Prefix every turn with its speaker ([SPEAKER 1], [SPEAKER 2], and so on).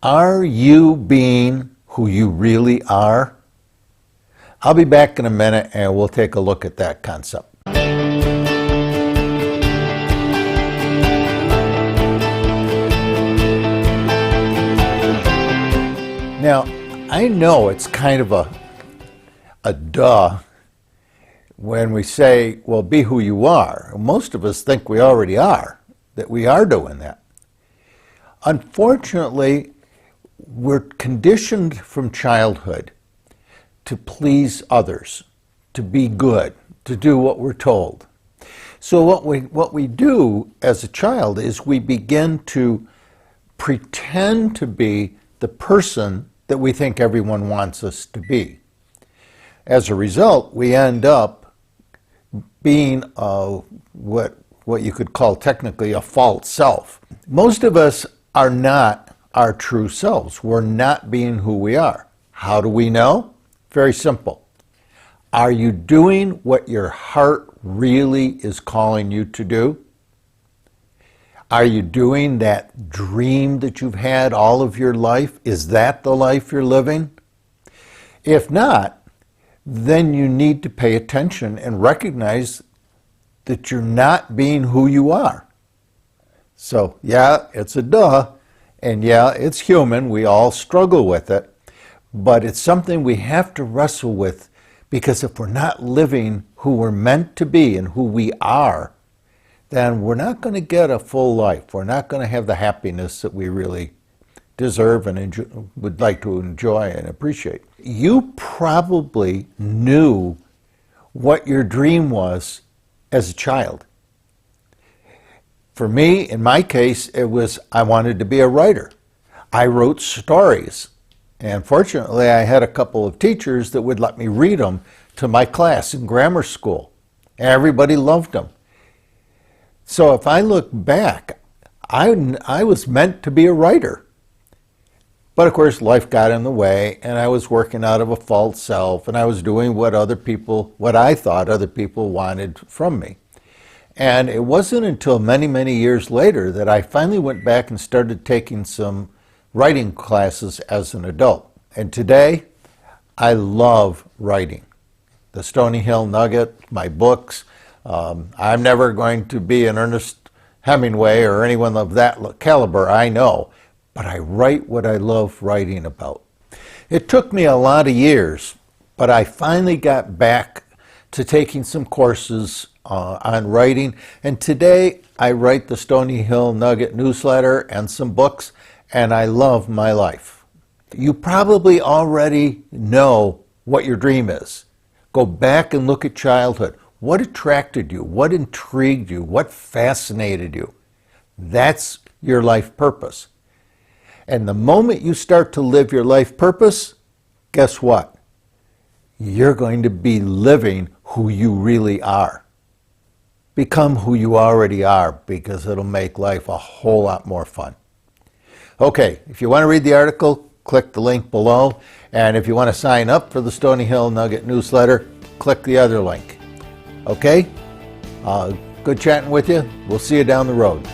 [SPEAKER 1] Are you being who you really are? I'll be back in a minute and we'll take a look at that concept. Now, I know it's kind of a duh when we say, well, be who you are. Most of us think we already are, that we are doing that. Unfortunately, we're conditioned from childhood to please others, to be good, to do what we're told. So what we do as a child is we begin to pretend to be the person that we think everyone wants us to be. As a result, we end up being what you could call technically a false self. Most of us are not our true selves. We're not being who we are. How do we know? Very simple. Are you doing what your heart really is calling you to do? Are you doing that dream that you've had all of your life? Is that the life you're living? If not, then you need to pay attention and recognize that you're not being who you are. So, yeah, it's a duh. And yeah, it's human, we all struggle with it, but it's something we have to wrestle with, because if we're not living who we're meant to be and who we are, then we're not going to get a full life. We're not going to have the happiness that we really deserve and would like to enjoy and appreciate. You probably knew what your dream was as a child. For me, in my case, it was I wanted to be a writer. I wrote stories. And fortunately, I had a couple of teachers that would let me read them to my class in grammar school. Everybody loved them. So if I look back, I was meant to be a writer. But of course, life got in the way, and I was working out of a false self, and I was doing what I thought other people wanted from me. And it wasn't until many, many years later that I finally went back and started taking some writing classes as an adult. And today, I love writing. The Stony Hill Nugget, my books. I'm never going to be an Ernest Hemingway or anyone of that caliber, I know. But I write what I love writing about. It took me a lot of years, but I finally got back to taking some courses on writing, and today I write the Stony Hill Nugget newsletter and some books, and I love my life. You probably already know what your dream is. Go back and look at childhood. What attracted you? What intrigued you? What fascinated you? That's your life purpose. And the moment you start to live your life purpose, guess what? You're going to be living who you really are. Become who you already are, because it'll make life a whole lot more fun. Okay, if you want to read the article, click the link below. And if you want to sign up for the Stony Hill Nugget newsletter, click the other link. Okay? Good chatting with you. We'll see you down the road.